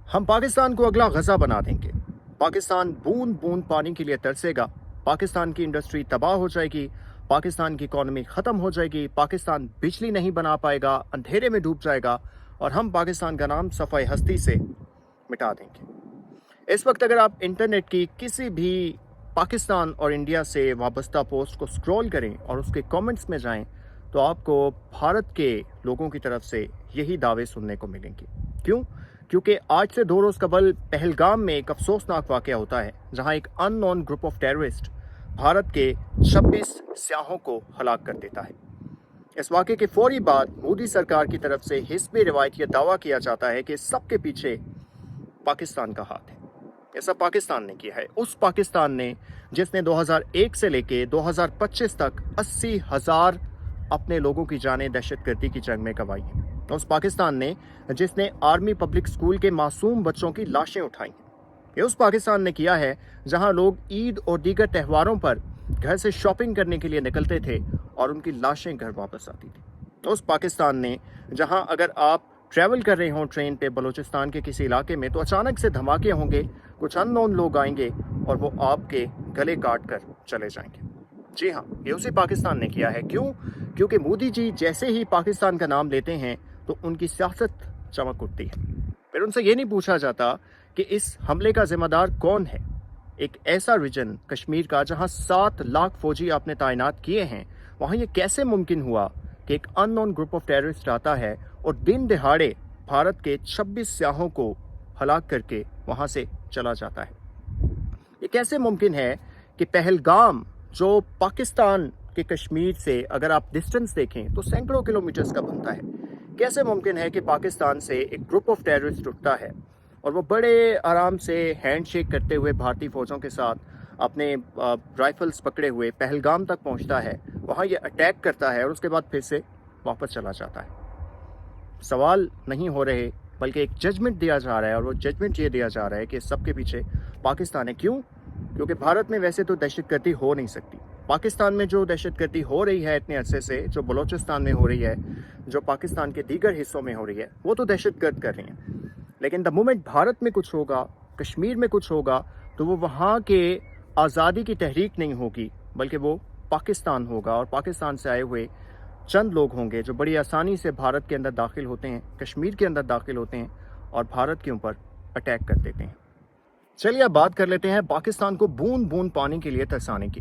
ہم پاکستان کو اگلا غزہ بنا دیں گے، پاکستان بوند بوند پانی کے لیے ترسے گا، پاکستان کی انڈسٹری تباہ ہو جائے گی، پاکستان کی اکانومی ختم ہو جائے گی، پاکستان بجلی نہیں بنا پائے گا، اندھیرے میں ڈوب جائے گا اور ہم پاکستان کا نام صفحہ ہستی سے مٹا دیں گے۔ اس وقت اگر آپ انٹرنیٹ کی کسی بھی پاکستان اور انڈیا سے وابستہ پوسٹ کو سکرول کریں اور اس کے کامنٹس میں جائیں تو آپ کو بھارت کے لوگوں کی طرف سے یہی دعوے سننے کو ملیں گے۔ کیوں؟ کیونکہ آج سے 2 روز قبل پہلگام میں ایک افسوسناک واقعہ ہوتا ہے جہاں ایک ان نون گروپ آف ٹیررسٹ بھارت کے 26 سیاحوں کو ہلاک کر دیتا ہے۔ اس واقعے کے فوری بعد مودی سرکار کی طرف سے حزب روایت یہ دعویٰ کیا جاتا ہے کہ سب کے پیچھے پاکستان کا ہاتھ ہے۔ ایسا پاکستان نے کیا ہے، اس پاکستان نے جس نے 2001 سے لے کے 2025 تک 80,000 اپنے لوگوں کی جانیں دہشت گردی کی جنگ میں گنوائی ہیں، اس پاکستان نے جس نے آرمی پبلک سکول کے معصوم بچوں کی لاشیں اٹھائی ہیں، یہ اس پاکستان نے کیا ہے جہاں لوگ عید اور دیگر تہواروں پر گھر سے شاپنگ کرنے کے لیے نکلتے تھے اور ان کی لاشیں گھر واپس آتی تھیں، اس پاکستان نے جہاں اگر آپ ٹریول کر رہے ہوں ٹرین پہ بلوچستان کے کسی علاقے میں تو اچانک سے دھماکے ہوں گے، کچھ ان نون لوگ آئیں گے اور وہ آپ کے گلے کاٹ کر چلے جائیں گے۔ جی ہاں، یہ اسی پاکستان نے کیا ہے۔ کیوں؟ کیونکہ مودی جی جیسے ہی پاکستان کا نام لیتے ہیں تو ان کی سیاست چمک اٹھتی ہے۔ پھر ان سے یہ نہیں پوچھا جاتا کہ اس حملے کا ذمہ دار کون ہے۔ ایک ایسا ریجن کشمیر کا جہاں 7 لاکھ فوجی آپ نے تعینات کیے ہیں، وہاں یہ کیسے ممکن ہوا کہ ایک ان نون گروپ آف ٹیررسٹ آتا ہے اور دن دہاڑے بھارت کے 26 سیاحوں کو ہلاک کر کے وہاں سے چلا جاتا ہے؟ یہ کیسے ممکن ہے کہ پہلگام جو پاکستان کے کشمیر سے اگر آپ ڈسٹنس دیکھیں تو سینکڑوں کلومیٹرز کا بنتا ہے، کیسے ممکن ہے کہ پاکستان سے ایک گروپ آف ٹیررسٹ اٹھتا ہے اور وہ بڑے آرام سے ہینڈ شیک کرتے ہوئے بھارتی فوجوں کے ساتھ اپنے رائفلز پکڑے ہوئے پہلگام تک پہنچتا ہے، وہاں یہ اٹیک کرتا ہے اور اس کے بعد پھر سے واپس چلا جاتا ہے؟ سوال نہیں ہو رہے بلکہ ایک ججمنٹ دیا جا رہا ہے، اور وہ ججمنٹ یہ دیا جا رہا ہے کہ سب کے پیچھے پاکستان ہے۔ کیوں؟ کیونکہ بھارت میں ویسے تو دہشت گردی ہو نہیں سکتی۔ پاکستان میں جو دہشت گردی ہو رہی ہے اتنے عرصے سے، جو بلوچستان میں ہو رہی ہے، جو پاکستان کے دیگر حصوں میں ہو رہی ہے، وہ تو دہشت گرد کر رہی ہیں، لیکن دا مومنٹ بھارت میں کچھ ہوگا، کشمیر میں کچھ ہوگا تو وہ وہاں کے آزادی کی تحریک نہیں ہوگی بلکہ وہ پاکستان ہوگا، اور پاکستان سے آئے ہوئے چند لوگ ہوں گے جو بڑی آسانی سے بھارت کے اندر داخل ہوتے ہیں، کشمیر کے اندر داخل ہوتے ہیں اور بھارت کے اوپر اٹیک کر دیتے ہیں۔ چلیے اب بات کر لیتے ہیں پاکستان کو بوند بوند پانی کے لیے ترسانے کی۔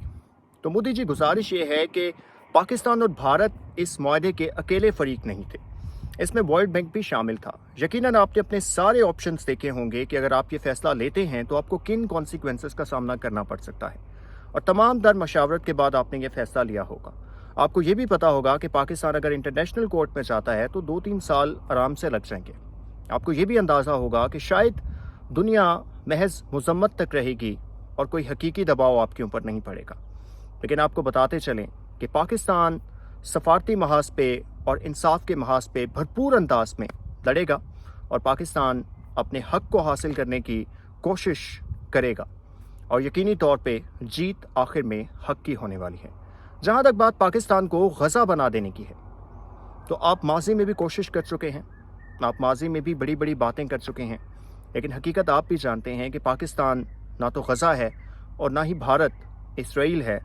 تو مودی جی گزارش یہ ہے کہ پاکستان اور بھارت اس معاہدے کے اکیلے فریق نہیں تھے، اس میں ورلڈ بینک بھی شامل تھا۔ یقیناً آپ نے اپنے سارے آپشنز دیکھے ہوں گے کہ اگر آپ یہ فیصلہ لیتے ہیں تو آپ کو کن کانسیکوینسز کا سامنا کرنا پڑ سکتا ہے، اور تمام در مشاورت کے بعد آپ نے یہ فیصلہ لیا ہوگا۔ آپ کو یہ بھی پتا ہوگا کہ پاکستان اگر انٹرنیشنل کورٹ میں جاتا ہے تو 2-3 سال آرام سے لگ جائیں گے۔ آپ کو یہ بھی اندازہ ہوگا کہ شاید دنیا محض مذمت تک رہے گی اور کوئی حقیقی دباؤ آپ کے اوپر نہیں پڑے گا، لیکن آپ کو بتاتے چلیں کہ پاکستان سفارتی محاذ پہ اور انصاف کے محاذ پہ بھرپور انداز میں لڑے گا، اور پاکستان اپنے حق کو حاصل کرنے کی کوشش کرے گا، اور یقینی طور پہ جیت آخر میں حق کی ہونے والی ہے۔ جہاں تک بات پاکستان کو غزہ بنا دینے کی ہے، تو آپ ماضی میں بھی کوشش کر چکے ہیں، آپ ماضی میں بھی بڑی بڑی باتیں کر چکے ہیں، لیکن حقیقت آپ بھی جانتے ہیں کہ پاکستان نہ تو غزہ ہے اور نہ ہی بھارت اسرائیل ہے،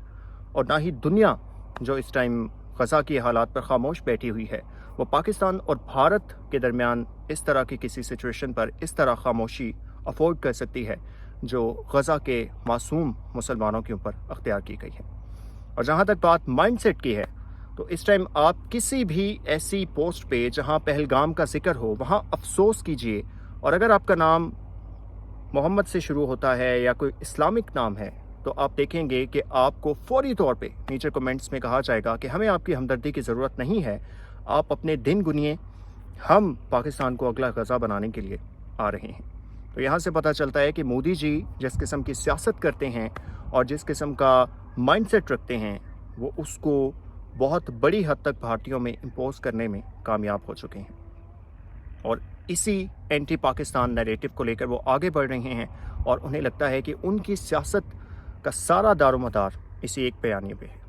اور نہ ہی دنیا جو اس ٹائم غزہ کی حالات پر خاموش بیٹھی ہوئی ہے، وہ پاکستان اور بھارت کے درمیان اس طرح کی کسی سچویشن پر اس طرح خاموشی افورڈ کر سکتی ہے جو غزہ کے معصوم مسلمانوں کے اوپر اختیار کی گئی ہے۔ اور جہاں تک بات مائنڈ سیٹ کی ہے، تو اس ٹائم آپ کسی بھی ایسی پوسٹ پہ جہاں پہلگام کا ذکر ہو وہاں افسوس کیجئے، اور اگر آپ کا نام محمد سے شروع ہوتا ہے یا کوئی اسلامک نام ہے تو آپ دیکھیں گے کہ آپ کو فوری طور پہ نیچے کمنٹس میں کہا جائے گا کہ ہمیں آپ کی ہمدردی کی ضرورت نہیں ہے، آپ اپنے دن گنیے، ہم پاکستان کو اگلا غزہ بنانے کے لیے آ رہے ہیں۔ تو یہاں سے پتہ چلتا ہے کہ مودی جی جس قسم کی سیاست کرتے ہیں اور جس قسم کا مائنڈ سیٹ رکھتے ہیں، وہ اس کو بہت بڑی حد تک بھارتیوں میں امپوز کرنے میں کامیاب ہو چکے ہیں، اور اسی اینٹی پاکستان نیریٹو کو لے کر وہ آگے بڑھ رہے ہیں، اور انہیں لگتا ہے کہ ان کی سیاست کا سارا دار و مدار اسی ایک بیانیے پہ ہے۔